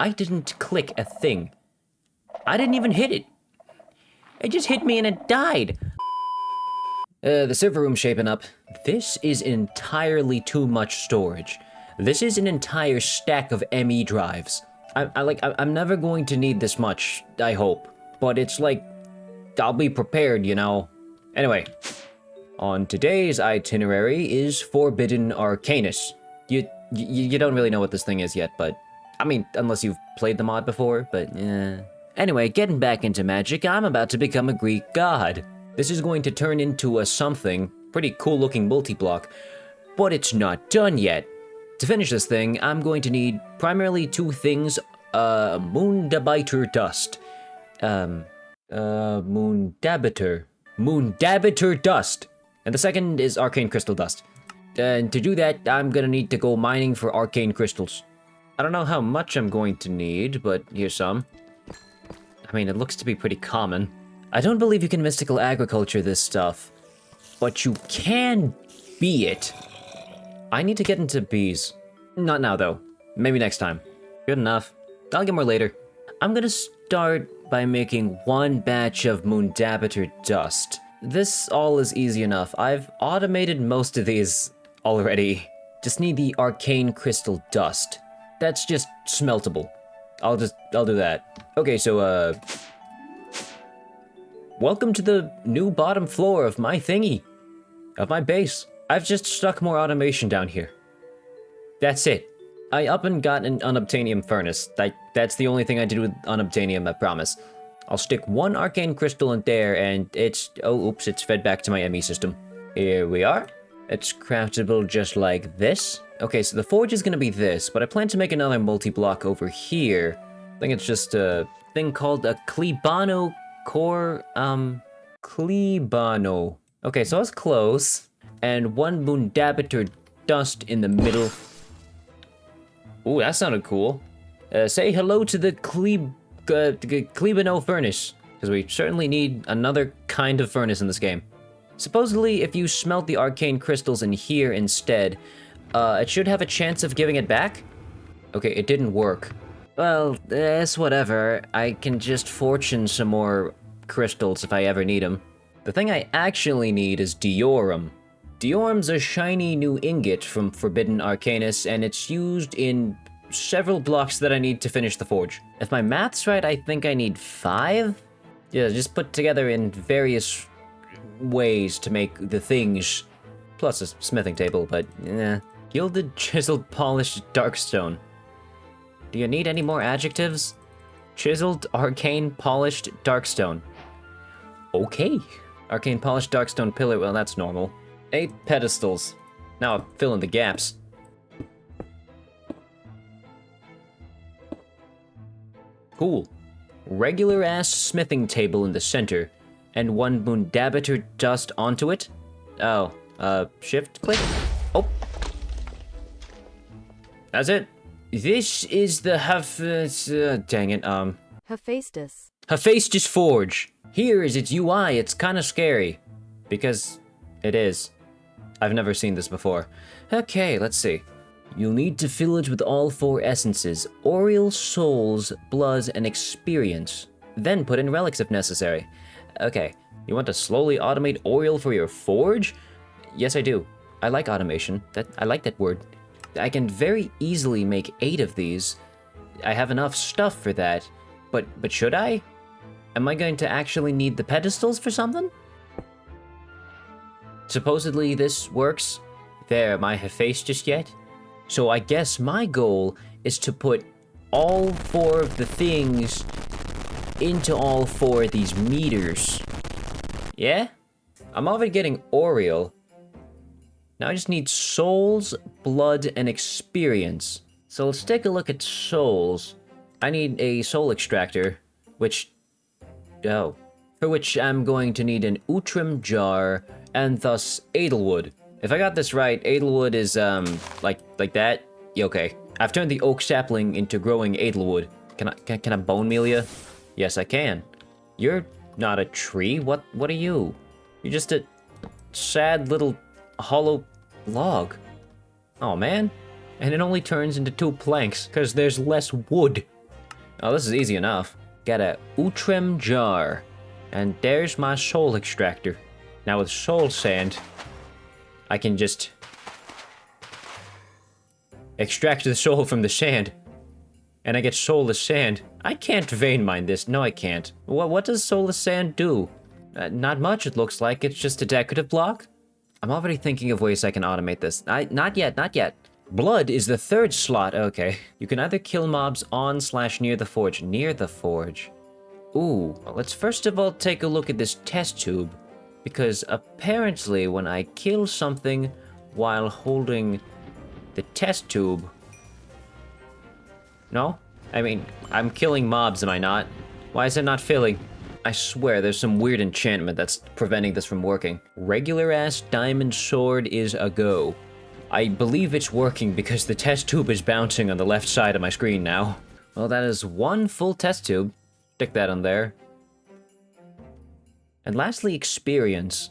I didn't click a thing. I didn't even hit it. It just hit me and it died. The server room's shaping up. This is entirely too much storage. This is an entire stack of ME drives. I'm never going to need this much, I hope. But it's like, I'll be prepared, you know. Anyway, on today's itinerary is Forbidden Arcanus. You don't really know what this thing is yet, but I mean, unless you've played the mod before, but yeah. Anyway, getting back into magic, I'm about to become a Greek god. This is going to turn into a something, pretty cool looking multi-block, but it's not done yet. To finish this thing, I'm going to need primarily two things, Moondabiter dust. Moondabiter dust. And the second is arcane crystal dust. And to do that, I'm gonna need to go mining for arcane crystals. I don't know how much I'm going to need, but here's some. I mean, it looks to be pretty common. I don't believe you can mystical agriculture this stuff, but you can bee it. I need to get into bees. Not now, though. Maybe next time. Good enough. I'll get more later. I'm gonna start by making one batch of Moondabiter dust. This all is easy enough. I've automated most of these already. Just need the arcane crystal dust. That's just smeltable. I'll do that. Okay, so, welcome to the new bottom floor of my thingy. Of my base. I've just stuck more automation down here. That's it. I up and got an unobtainium furnace. That's the only thing I did with unobtainium, I promise. I'll stick one arcane crystal in there and it's fed back to my ME system. Here we are. It's craftable just like this. Okay, so the forge is gonna be this, but I plan to make another multi-block over here. I think it's just a thing called a Klebano core, Klebano. Okay, so I was close. And one Moondabiter dust in the middle. Ooh, that sounded cool. Say hello to the Klebano furnace, because we certainly need another kind of furnace in this game. Supposedly, if you smelt the arcane crystals in here instead, it should have a chance of giving it back? Okay, it didn't work. Well, it's whatever. I can just fortune some more crystals if I ever need them. The thing I actually need is Diorum. Diorum's a shiny new ingot from Forbidden Arcanus, and it's used in several blocks that I need to finish the forge. If my math's right, I think I need 5? Yeah, just put together in various ways to make the things. Plus a smithing table, but Gilded, chiseled, polished, darkstone. Do you need any more adjectives? Chiseled, arcane, polished, darkstone. Okay. Arcane, polished, darkstone pillar, well, that's normal. 8 pedestals. Now I'm filling the gaps. Cool. Regular ass smithing table in the center, and one Moondabiter dust onto it. Oh, shift click? Oh. That's it. This is the Hephaestus. Hephaestus Forge. Here is its UI. It's kind of scary. Because it is. I've never seen this before. Okay, let's see. You'll need to fill it with all 4 essences: Aureal, Souls, Bloods, and Experience. Then put in relics if necessary. Okay, you want to slowly automate Aureal for your forge? Yes, I do. I like automation. I like that word. I can very easily make 8 of these. I have enough stuff for that. But should I? Am I going to actually need the pedestals for something? Supposedly this works. There, am I Hephaestus yet? So I guess my goal is to put all 4 of the things into all 4 of these meters. Yeah? I'm already getting Aureal. Now I just need Souls, Blood, and Experience. So let's take a look at Souls. I need a Soul Extractor, for which I'm going to need an Outram jar, and thus Edelwood. If I got this right, Edelwood is, like that? Yeah, okay. I've turned the oak sapling into growing Edelwood. Can I bone meal ya? Yes, I can. You're not a tree. What are you? You're just a sad little hollow log. Oh man. And it only turns into 2 planks, because there's less wood. Oh, this is easy enough. Got a Utrem jar. And there's my soul extractor. Now with soul sand, I can just extract the soul from the sand. And I get soulless sand. I can't vein mine this. No, I can't. What does soulless sand do? Not much, it looks like. It's just a decorative block. I'm already thinking of ways I can automate this. Not yet. Blood is the third slot. Okay. You can either kill mobs on/near the forge. Near the forge. Ooh, well, let's first of all take a look at this test tube. Because apparently when I kill something while holding the test tube... No? I mean, I'm killing mobs, am I not? Why is it not filling? I swear, there's some weird enchantment that's preventing this from working. Regular-ass diamond sword is a go. I believe it's working because the test tube is bouncing on the left side of my screen now. Well, that is one full test tube. Stick that on there. And lastly, experience.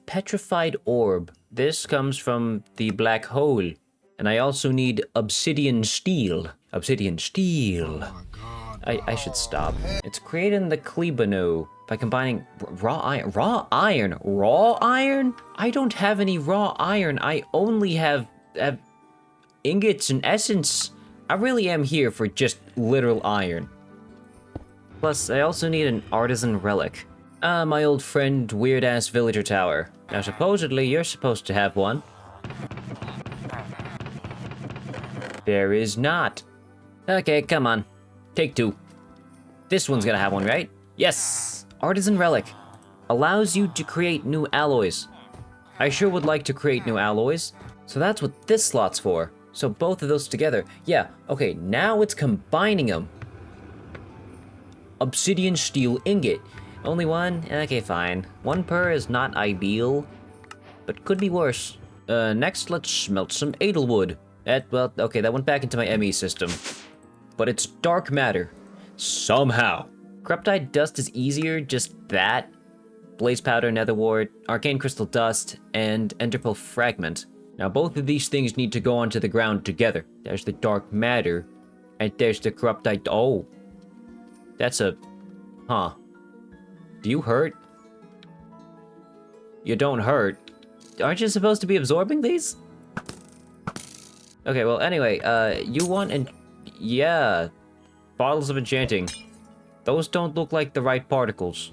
Petrified orb. This comes from the black hole. And I also need obsidian steel. Obsidian steel. Oh my God. I should stop. It's created in the Klebano by combining raw iron. Raw iron? Raw iron? I don't have any raw iron. I only have ingots and essence. I really am here for just literal iron. Plus, I also need an artisan relic. My old friend, weird-ass villager tower. Now, supposedly, you're supposed to have one. There is not. Okay, come on. Take two. This one's gonna have one, right? Yes! Artisan relic. Allows you to create new alloys. I sure would like to create new alloys. So that's what this slot's for. So both of those together. Yeah, okay, now it's combining them. Obsidian steel ingot. Only one? Okay, fine. One per is not ideal, but could be worse. Next, let's smelt some edelwood. Well, okay, that went back into my ME system. But it's dark matter. Somehow. Corruptite dust is easier, just that. Blaze powder, nether wart, arcane crystal dust, and enderpearl fragment. Now, both of these things need to go onto the ground together. There's the dark matter, and there's the corruptite. Oh. That's a... Huh. Do you hurt? You don't hurt. Aren't you supposed to be absorbing these? Okay, well, anyway, you want yeah. Bottles of enchanting. Those don't look like the right particles.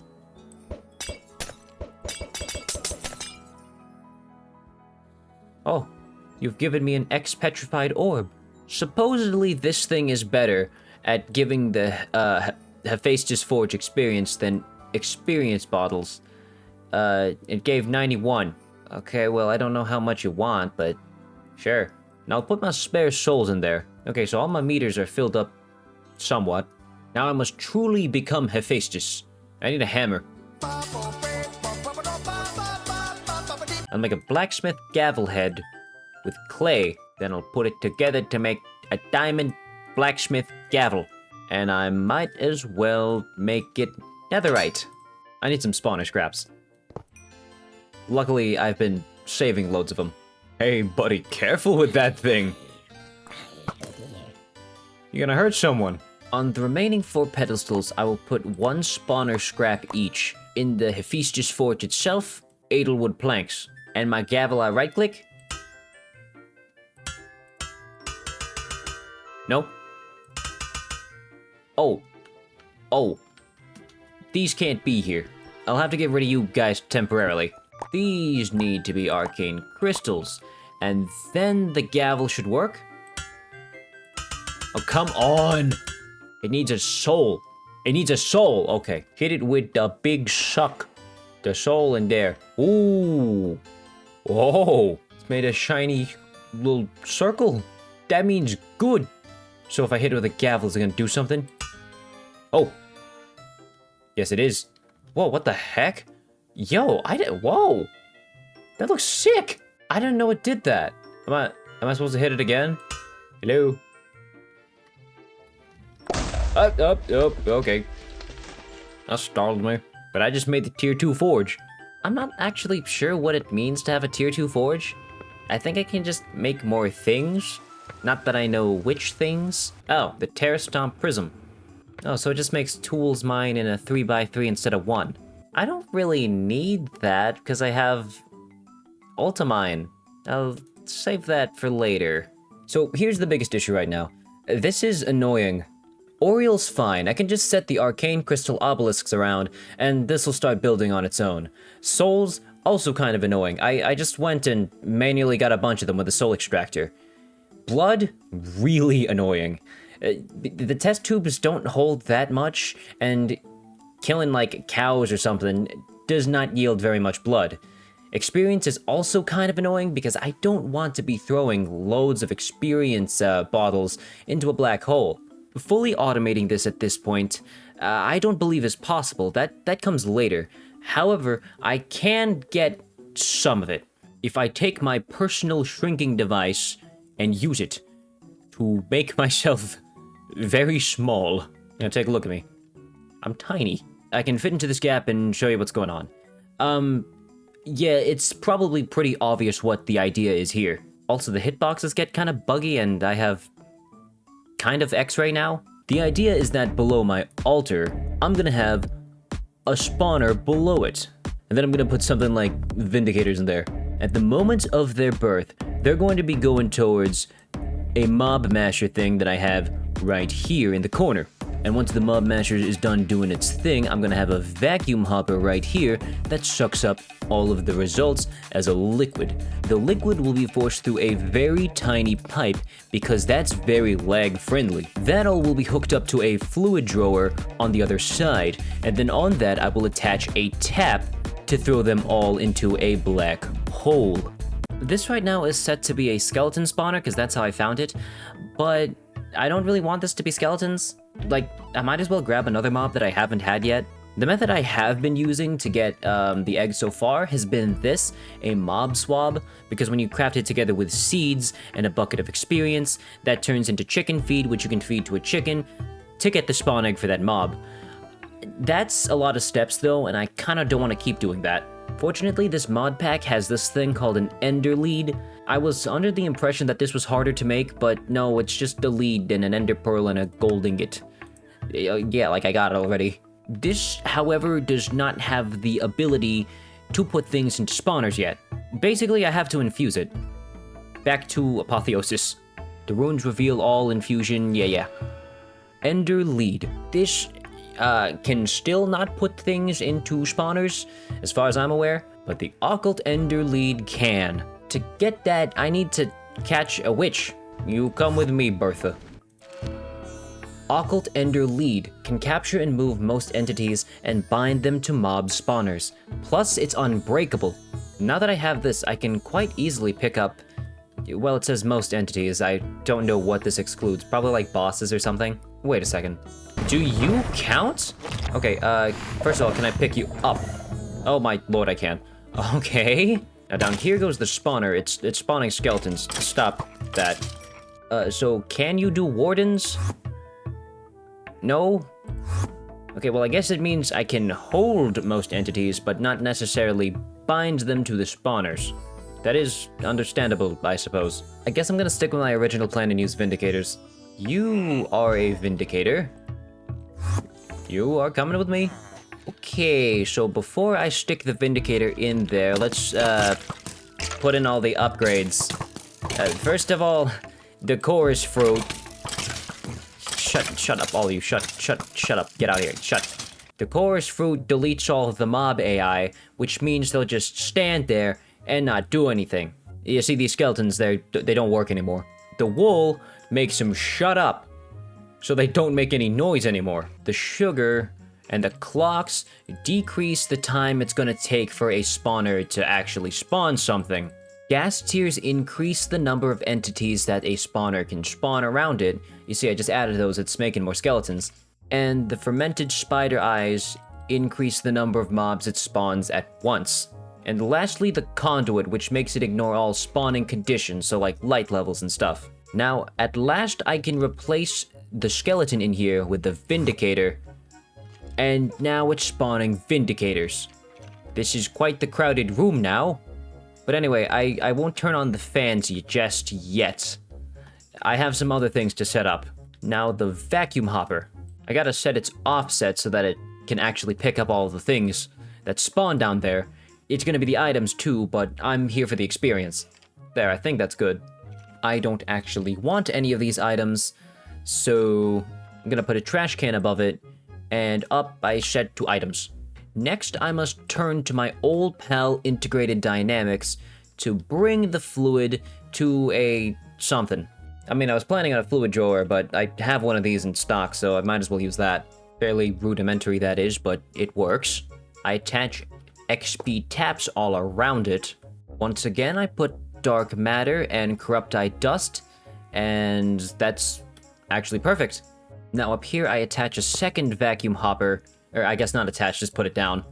Oh, you've given me an petrified orb. Supposedly this thing is better at giving the, Hephaestus Forge experience than experience bottles. It gave 91. Okay, well, I don't know how much you want, but sure. Now I'll put my spare souls in there. Okay, so all my meters are filled up somewhat. Now I must truly become Hephaestus. I need a hammer. I'll make a blacksmith gavel head with clay. Then I'll put it together to make a diamond blacksmith gavel. And I might as well make it netherite. I need some spawner scraps. Luckily, I've been saving loads of them. Hey, buddy, careful with that thing. You're gonna hurt someone. On the remaining 4 pedestals, I will put 1 spawner scrap each. In the Hephaestus Forge itself, edelwood planks. And my gavel, I right-click. Nope. Oh. These can't be here. I'll have to get rid of you guys temporarily. These need to be arcane crystals. And then the gavel should work. Oh, come on! It needs a soul. It needs a soul. Okay. Hit it with the big suck. The soul in there. Ooh. Whoa. It's made a shiny little circle. That means good. So if I hit it with a gavel, is it gonna do something? Oh. Yes, it is. Whoa, what the heck? Yo, whoa. That looks sick. I didn't know it did that. Am I supposed to hit it again? Hello? Okay. That startled me. But I just made the tier 2 forge. I'm not actually sure what it means to have a tier 2 forge. I think I can just make more things. Not that I know which things. Oh, the Terra Stomp Prism. Oh, so it just makes tools mine in a 3x3 instead of 1. I don't really need that, because I have Ultimine. I'll save that for later. So here's the biggest issue right now. This is annoying. Oriel's fine. I can just set the arcane crystal obelisks around, and this will start building on its own. Souls, also kind of annoying. I just went and manually got a bunch of them with the soul extractor. Blood, really annoying. The test tubes don't hold that much, and killing like cows or something does not yield very much blood. Experience is also kind of annoying because I don't want to be throwing loads of experience bottles into a black hole. Fully automating this at this point, I don't believe is possible. That comes later. However, I can get some of it if I take my personal shrinking device and use it to make myself very small. Now take a look at me. I'm tiny. I can fit into this gap and show you what's going on. Yeah, it's probably pretty obvious what the idea is here. Also, the hitboxes get kind of buggy and I have kind of X-ray now. The idea is that below my altar, I'm gonna have a spawner below it. And then I'm gonna put something like Vindicators in there. At the moment of their birth, they're going to be going towards a mob masher thing that I have right here in the corner. And once the mob masher is done doing its thing, I'm gonna have a vacuum hopper right here that sucks up all of the results as a liquid. The liquid will be forced through a very tiny pipe because that's very lag friendly. That all will be hooked up to a fluid drawer on the other side, and then on that I will attach a tap to throw them all into a black hole. This right now is set to be a skeleton spawner because that's how I found it, but I don't really want this to be skeletons. Like, I might as well grab another mob that I haven't had yet. The method I have been using to get the eggs so far has been this, a mob swab, because when you craft it together with seeds and a bucket of experience, that turns into chicken feed, which you can feed to a chicken to get the spawn egg for that mob. That's a lot of steps though, and I kinda don't want to keep doing that. Fortunately, this mod pack has this thing called an ender lead. I was under the impression that this was harder to make, but no, it's just a lead and an ender pearl and a gold ingot. Yeah, like I got it already. This, however, does not have the ability to put things into spawners yet. Basically, I have to infuse it. Back to apotheosis. The runes reveal all infusion, yeah. Ender lead. This can still not put things into spawners, as far as I'm aware, but the occult ender lead can. To get that, I need to catch a witch. You come with me, Bertha. Occult ender lead can capture and move most entities and bind them to mob spawners. Plus, it's unbreakable. Now that I have this, I can quite easily pick up, well, it says most entities. I don't know what this excludes. Probably like bosses or something. Wait a second. Do you count? Okay, first of all, can I pick you up? Oh my lord, I can. Okay. Now down here goes the spawner. It's spawning skeletons. Stop that. So can you do wardens? No? Okay, well I guess it means I can hold most entities, but not necessarily bind them to the spawners. That is understandable, I suppose. I guess I'm gonna stick with my original plan and use Vindicators. You are a Vindicator. You are coming with me? Okay, so before I stick the Vindicator in there, let's put in all the upgrades. First of all, the chorus fruit. Shut up, all of you. Shut up. Get out of here. Shut. The chorus fruit deletes all of the mob AI, which means they'll just stand there and not do anything. You see, these skeletons, they don't work anymore. The wool makes them shut up, so they don't make any noise anymore. The sugar and the clocks decrease the time it's gonna take for a spawner to actually spawn something. Gas tiers increase the number of entities that a spawner can spawn around it. You see, I just added those, it's making more skeletons. And the fermented spider eyes increase the number of mobs it spawns at once. And lastly, the conduit, which makes it ignore all spawning conditions, so like light levels and stuff. Now, at last I can replace the skeleton in here with the Vindicator, and now it's spawning Vindicators. This is quite the crowded room now. But anyway, I won't turn on the fans just yet. I have some other things to set up. Now the vacuum hopper. I gotta set its offset so that it can actually pick up all the things that spawn down there. It's gonna be the items too, but I'm here for the experience. There, I think that's good. I don't actually want any of these items, so I'm gonna put a trash can above it, and up I set to items. Next, I must turn to my old pal Integrated Dynamics to bring the fluid to a something. I mean, I was planning on a fluid drawer, but I have one of these in stock, so I might as well use that. Fairly rudimentary, that is, but it works. I attach XP taps all around it. Once again, I put dark matter and corruptite dust, and that's actually perfect. Now up here, I attach a second vacuum hopper, or I guess not attached, just put it down.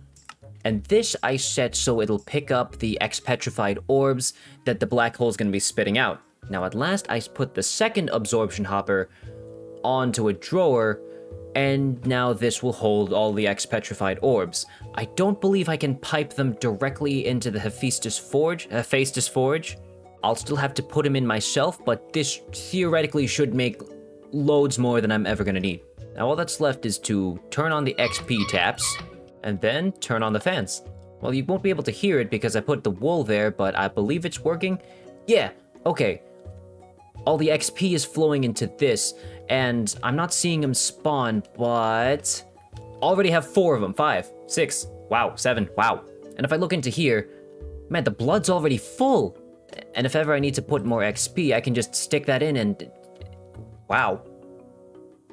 And this I set so it'll pick up the X-petrified orbs that the black hole's gonna be spitting out. Now at last, I put the second absorption hopper onto a drawer, and now this will hold all the X-petrified orbs. I don't believe I can pipe them directly into the Hephaestus forge. I'll still have to put them in myself, but this theoretically should make loads more than I'm ever gonna need. Now all that's left is to turn on the XP taps, and then turn on the fans. Well, you won't be able to hear it because I put the wool there, but I believe it's working. Yeah, okay. All the XP is flowing into this, and I'm not seeing them spawn, but already have 4 of them. 5, 6, wow, 7, wow. And if I look into here, man, the blood's already full. And if ever I need to put more XP, I can just stick that in and... wow.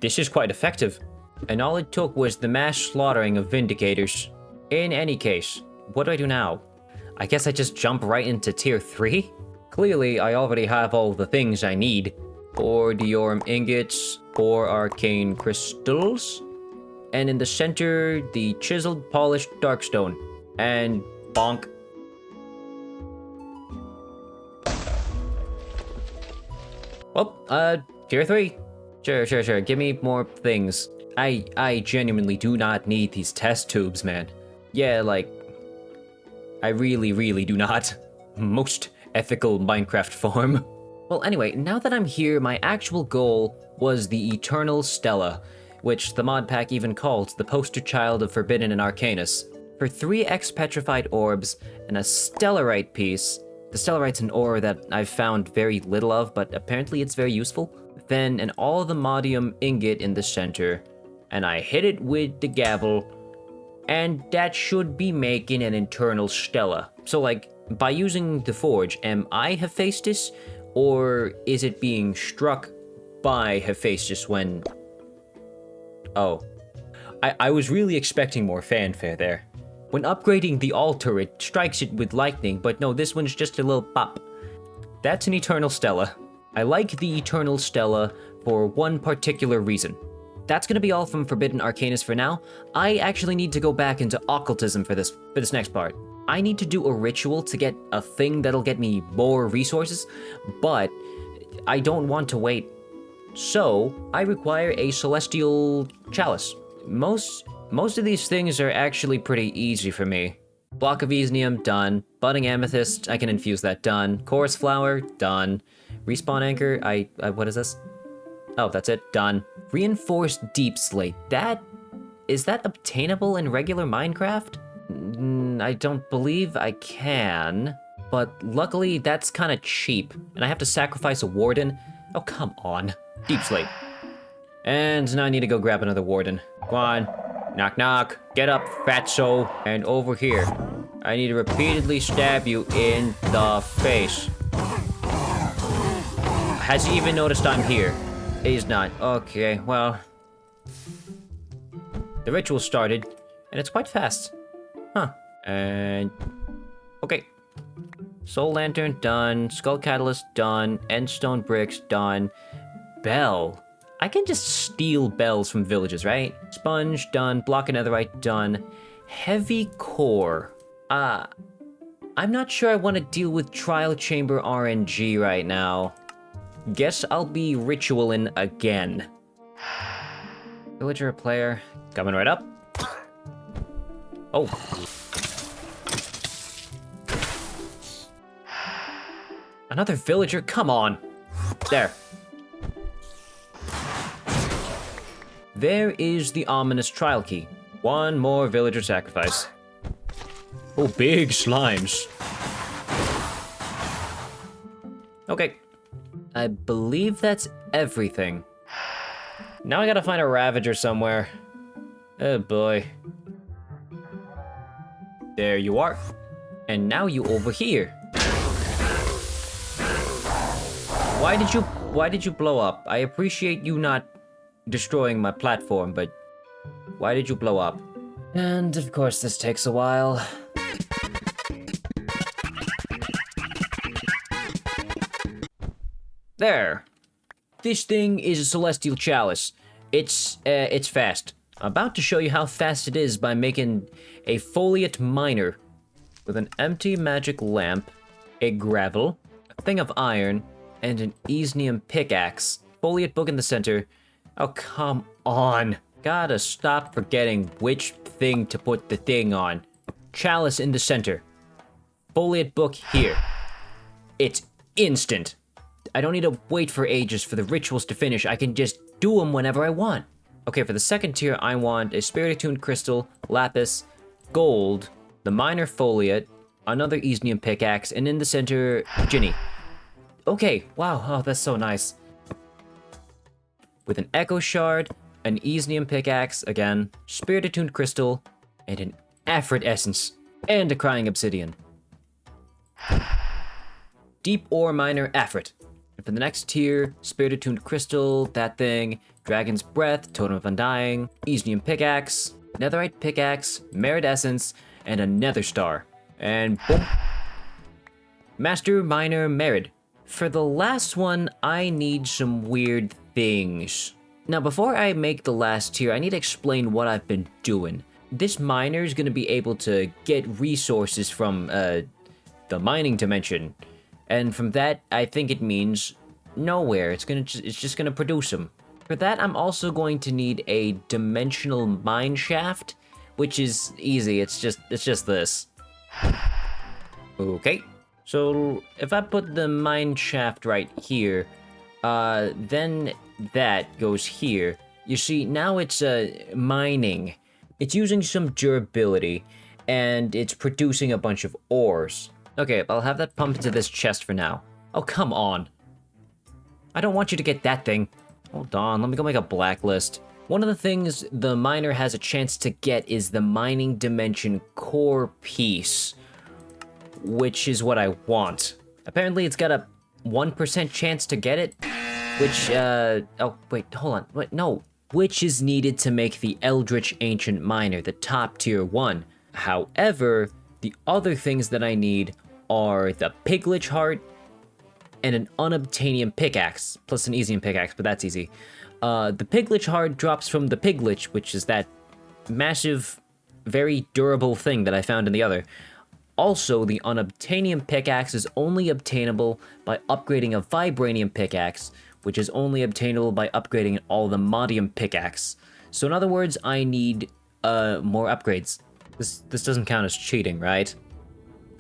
This is quite effective. And all it took was the mass slaughtering of Vindicators. In any case, what do I do now? I guess I just jump right into tier 3? Clearly, I already have all the things I need. 4 Diorum ingots, 4 arcane crystals, and in the center, the chiseled polished darkstone. And bonk. Well, tier 3. Sure. Give me more things. I genuinely do not need these test tubes, man. Yeah, like, I really do not. Most ethical Minecraft form. Well, anyway, now that I'm here, my actual goal was the Eternal Stella, which the mod pack even calls the poster child of Forbidden and Arcanus. For 3 X-petrified orbs and a stellarite piece, the stellarite's an ore that I've found very little of, but apparently it's very useful, then an all-the-modium ingot in the center, and I hit it with the gavel, and that should be making an Eternal Stella. So, like, by using the forge, am I Hephaestus, or is it being struck by Hephaestus when... oh. I was really expecting more fanfare there. When upgrading the altar, it strikes it with lightning, but no, this one's just a little pop. That's an Eternal Stella. I like the Eternal Stella for one particular reason. That's gonna be all from Forbidden Arcanus for now. I actually need to go back into occultism for this next part. I need to do a ritual to get a thing that'll get me more resources, but I don't want to wait. So, I require a celestial chalice. Most of these things are actually pretty easy for me. Block of Esnium, done. Budding Amethyst, I can infuse that, done. Chorus Flower, done. Respawn Anchor, what is this? Oh, that's it, done. Reinforced Deep Slate, is that obtainable in regular Minecraft? I don't believe I can, but luckily that's kind of cheap, and I have to sacrifice a warden. Oh, come on. Deep Slate. And now I need to go grab another warden. Go on. Knock, knock. Get up, fatso. And over here. I need to repeatedly stab you in the face. Has he even noticed I'm here? He's not. Okay, well. The ritual started, and it's quite fast. Huh. And... okay. Soul Lantern, done. Skull Catalyst, done. Endstone Bricks, done. Bell. I can just steal bells from villages, right? Sponge, done. Block of Netherite, done. Heavy Core. I'm not sure I want to deal with Trial Chamber RNG right now. Guess I'll be ritualing again. Villager player. Coming right up. Oh. Another villager? Come on. There. there is the ominous trial key. One more villager sacrifice. Oh, big slimes. Okay. I believe that's everything. Now I gotta find a Ravager somewhere. Oh boy. There you are. And now you over here. Why did you blow up? I appreciate you not destroying my platform, but why did you blow up? And of course this takes a while. There. This thing is a celestial chalice. It's fast. I'm about to show you how fast it is by making a foliate miner with an empty magic lamp, a gravel, a thing of iron, and an Easnium pickaxe. Foliate book in the center. Oh, come on. Gotta stop forgetting which thing to put the thing on. Chalice in the center. Foliate book here. It's instant. I don't need to wait for ages for the rituals to finish. I can just do them whenever I want. Okay, for the second tier, I want a spirit-attuned crystal, lapis, gold, the minor foliate, another Easnium pickaxe, and in the center, Ginny. Okay, wow, oh, that's so nice. With an echo shard, an Easnium pickaxe, again, spirit-attuned crystal, and an Afrit essence, and a crying obsidian. Deep ore miner Afrit. And for the next tier, spirit-attuned crystal, that thing, dragon's breath, totem of undying, Easnium pickaxe, netherite pickaxe, merit essence, and a nether star. And boom. Master miner merit. For the last one, I need some weird things. Now, before I make the last tier, I need to explain what I've been doing. This miner is going to be able to get resources from the mining dimension. And from that, I think it means nowhere. It's just gonna produce them. For that, I'm also going to need a dimensional mine shaft, which is easy. It's just this. Okay. So if I put the mine shaft right here, then that goes here. You see, now it's mining. It's using some durability, and it's producing a bunch of ores. Okay, I'll have that pumped into this chest for now. Oh, come on. I don't want you to get that thing. Hold on, let me go make a blacklist. One of the things the miner has a chance to get is the mining dimension core piece, which is what I want. Apparently it's got a 1% chance to get it, which, oh, wait, hold on, wait, no. Which is needed to make the Eldritch Ancient Miner, the top tier one. However, the other things that I need are the Piglich Heart and an Unobtainium Pickaxe, plus an Easnium Pickaxe, but that's easy. The Piglich Heart drops from the Piglich, which is that massive, very durable thing that I found in the other. Also, the Unobtainium Pickaxe is only obtainable by upgrading a Vibranium Pickaxe, which is only obtainable by upgrading all the Modium Pickaxe. So in other words, I need more upgrades. This doesn't count as cheating, right?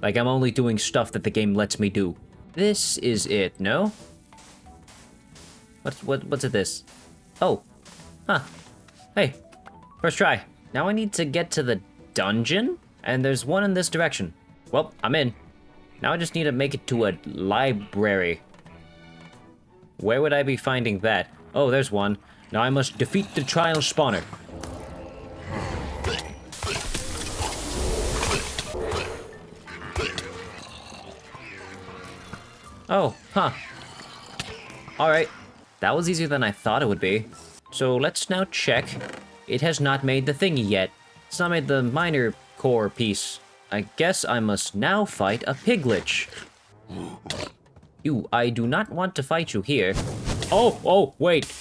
Like, I'm only doing stuff that the game lets me do. This is it, no? What's it this? Oh. Huh. Hey. First try. Now I need to get to the dungeon? And there's one in this direction. Well, I'm in. Now I just need to make it to a library. Where would I be finding that? Oh, there's one. Now I must defeat the trial spawner. Oh, huh. Alright. That was easier than I thought it would be. So let's now check. It has not made the thingy yet. It's not made the minor core piece. I guess I must now fight a Piglich. I do not want to fight you here. Oh, wait.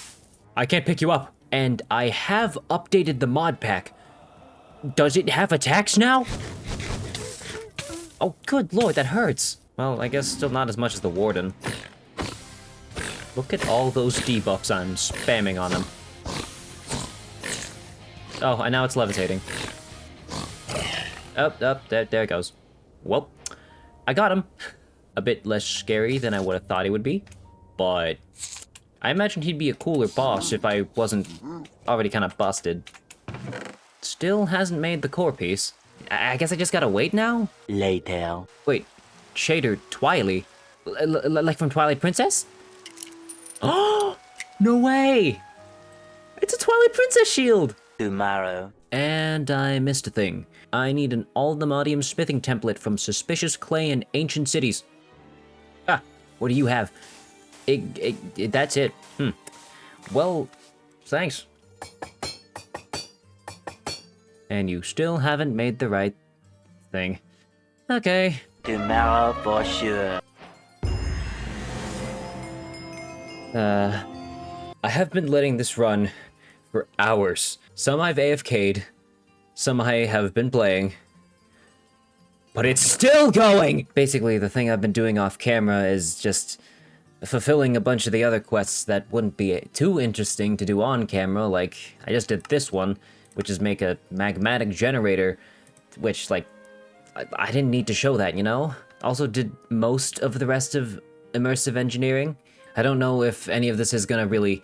I can't pick you up. And I have updated the mod pack. Does it have attacks now? Oh, good lord, that hurts. Well, I guess still not as much as the Warden. Look at all those debuffs I'm spamming on him. Oh, and now it's levitating. There it goes. Well, I got him. A bit less scary than I would have thought he would be, but I imagine he'd be a cooler boss if I wasn't already kind of busted. Still hasn't made the core piece. I guess I just gotta wait now? Later. Wait, Shader Twilight? Like from Twilight Princess? Oh, no way! It's a Twilight Princess shield! Tomorrow. And I missed a thing. I need an Aldemodium smithing template from suspicious clay in ancient cities. Ah, what do you have? That's it. Well, thanks. And you still haven't made the right thing. Okay. Tomorrow for sure. I have been letting this run for hours. Some I've AFK'd, some I have been playing, but it's still going! Basically, the thing I've been doing off camera is just fulfilling a bunch of the other quests that wouldn't be too interesting to do on camera, like, I just did this one, which is make a magmatic generator, which, like, I didn't need to show that, you know? Also did most of the rest of immersive engineering. I don't know if any of this is gonna really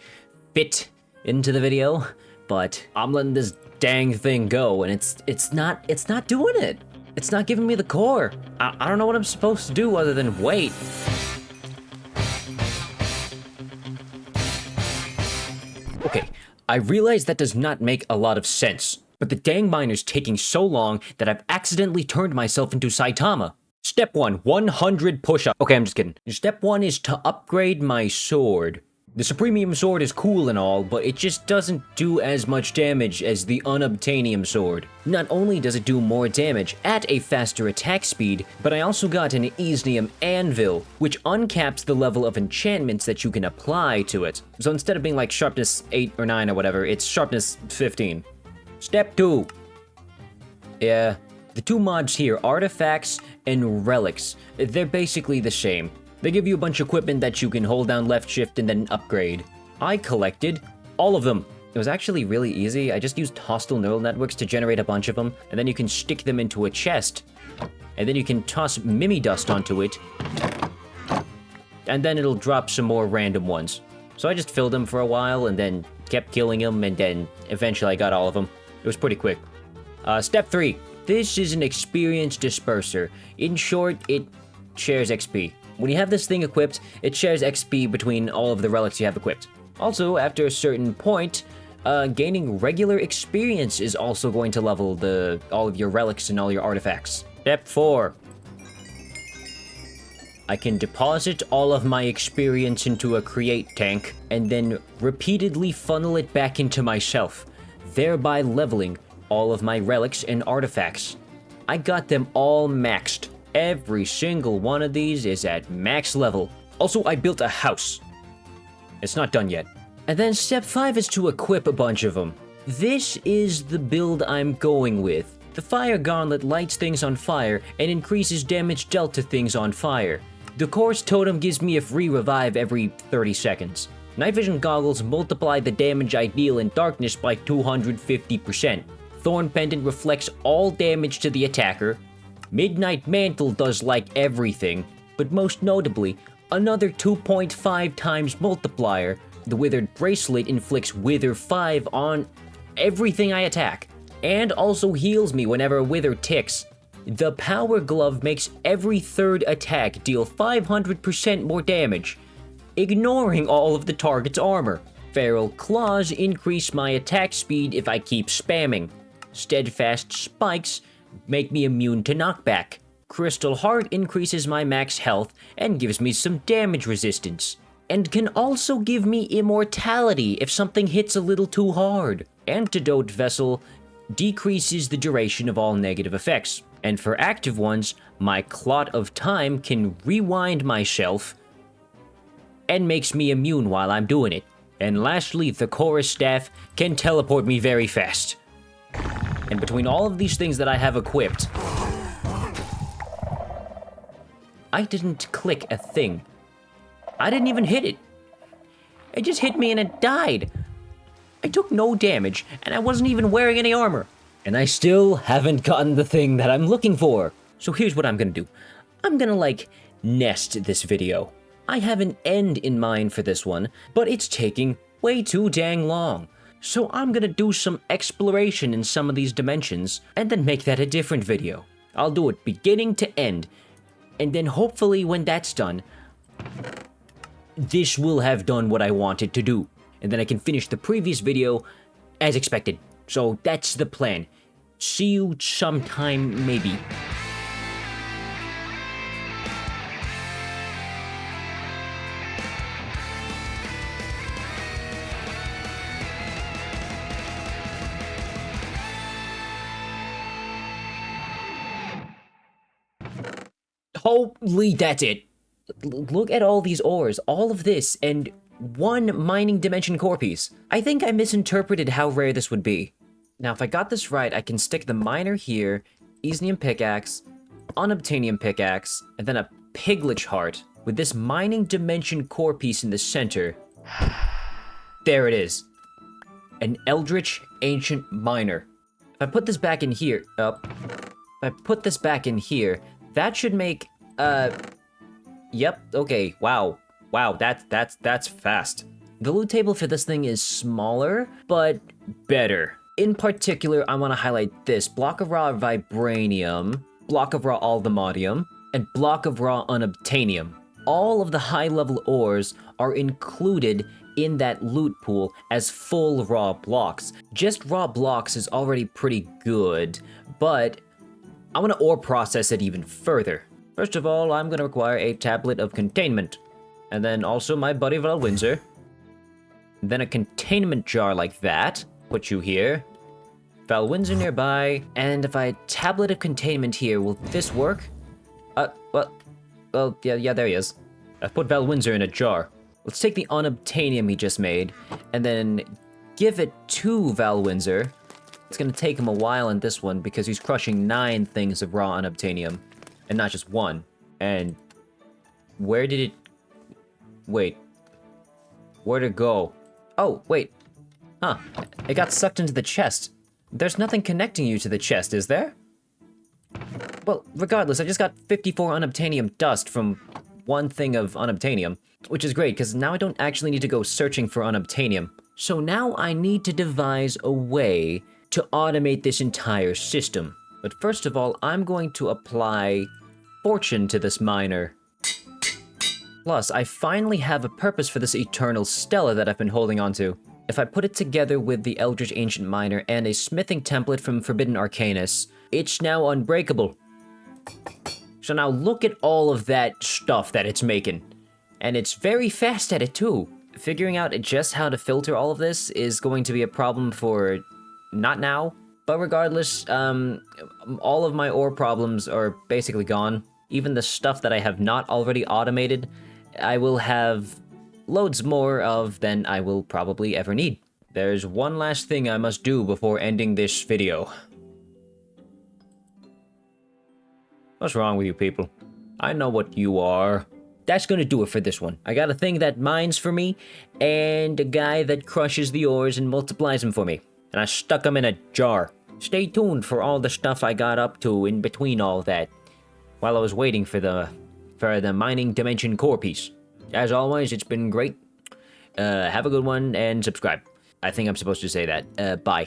fit into the video, but I'm letting this dang thing go, and it's not doing it. It's not giving me the core. I don't know what I'm supposed to do other than wait. Okay, I realize that does not make a lot of sense, but the dang miner's taking so long that I've accidentally turned myself into Saitama. Step 1, 100 push-up. Okay, I'm just kidding. Step 1 is to upgrade my sword. The Supremium sword is cool and all, but it just doesn't do as much damage as the Unobtainium sword. Not only does it do more damage at a faster attack speed, but I also got an Easnium anvil, which uncaps the level of enchantments that you can apply to it. So instead of being like sharpness 8 or 9 or whatever, it's sharpness 15. Step 2. Yeah, the two mods here, artifacts and relics, they're basically the same. They give you a bunch of equipment that you can hold down left shift and then upgrade. I collected all of them. It was actually really easy. I just used hostile neural networks to generate a bunch of them, and then you can stick them into a chest. And then you can toss Mimi dust onto it, and then it'll drop some more random ones. So I just filled them for a while, and then kept killing them, and then eventually I got all of them. It was pretty quick. Step 3. This is an experience disperser. In short, it shares XP. When you have this thing equipped, it shares XP between all of the relics you have equipped. Also, after a certain point, gaining regular experience is also going to level all of your relics and all your artifacts. Step 4. I can deposit all of my experience into a create tank, and then repeatedly funnel it back into myself, thereby leveling all of my relics and artifacts. I got them all maxed. Every single one of these is at max level. Also, I built a house. It's not done yet. And then step 5 is to equip a bunch of them. This is the build I'm going with. The Fire Gauntlet lights things on fire and increases damage dealt to things on fire. The Course Totem gives me a free revive every 30 seconds. Night Vision Goggles multiply the damage I deal in darkness by 250%. Thorn Pendant reflects all damage to the attacker. Midnight Mantle does like everything, but most notably, another 2.5 times multiplier. The Withered Bracelet inflicts Wither 5 on everything I attack, and also heals me whenever a Wither ticks. The Power Glove makes every third attack deal 500% more damage, ignoring all of the target's armor. Feral Claws increase my attack speed if I keep spamming. Steadfast Spikes make me immune to knockback. Crystal Heart increases my max health and gives me some damage resistance, and can also give me immortality if something hits a little too hard. Antidote Vessel decreases the duration of all negative effects, and for active ones, my Clot of Time can rewind myself and makes me immune while I'm doing it. And lastly, the Chorus Staff can teleport me very fast. And between all of these things that I have equipped, I didn't click a thing. I didn't even hit it. It just hit me and it died. I took no damage, and I wasn't even wearing any armor. And I still haven't gotten the thing that I'm looking for. So here's what I'm gonna do. I'm gonna, like, nest this video. I have an end in mind for this one, but it's taking way too dang long. So I'm gonna do some exploration in some of these dimensions, and then make that a different video. I'll do it beginning to end, and then hopefully when that's done, this will have done what I wanted to do. And then I can finish the previous video as expected. So that's the plan. See you sometime, maybe. Holy, that's it. Look at all these ores, all of this, and one mining dimension core piece. I think I misinterpreted how rare this would be. Now, if I got this right, I can stick the miner here, Easnium pickaxe, unobtainium pickaxe, and then a piglich heart with this mining dimension core piece in the center. There it is. An eldritch ancient miner. If I put this back in here, that should make, yep, okay, wow, that's fast. The loot table for this thing is smaller, but better. In particular, I want to highlight this block of raw vibranium, block of raw aldemodium, and block of raw unobtainium. All of the high-level ores are included in that loot pool as full raw blocks. Just raw blocks is already pretty good, but I want to ore process it even further. First of all, I'm going to require a tablet of containment, and then also my buddy Val Windsor. Then a containment jar like that. Put you here. Val Windsor nearby, and if I tablet of containment here, will this work? Well, yeah, there he is. I've put Val Windsor in a jar. Let's take the unobtainium he just made, and then give it to Val Windsor. It's gonna take him a while in this one because he's crushing 9 things of raw unobtainium, and not just 1. And where did it... Wait. Where'd it go? Oh, wait. Huh. It got sucked into the chest. There's nothing connecting you to the chest, is there? Well, regardless, I just got 54 unobtainium dust from 1 thing of unobtainium, which is great, because now I don't actually need to go searching for unobtainium. So now I need to devise a way to automate this entire system. But first of all, I'm going to apply fortune to this miner. Plus, I finally have a purpose for this eternal stella that I've been holding onto. If I put it together with the Eldritch Ancient Miner and a smithing template from Forbidden Arcanus, it's now unbreakable. So now look at all of that stuff that it's making. And it's very fast at it too. Figuring out just how to filter all of this is going to be a problem for not now. But regardless, all of my ore problems are basically gone. Even the stuff that I have not already automated, I will have loads more of than I will probably ever need. There's one last thing I must do before ending this video. What's wrong with you people? I know what you are. That's gonna do it for this one. I got a thing that mines for me, and a guy that crushes the ores and multiplies them for me. And I stuck them in a jar. Stay tuned for all the stuff I got up to in between all that, while I was waiting for the mining dimension core piece. As always, it's been great. Have a good one and subscribe. I think I'm supposed to say that. Bye.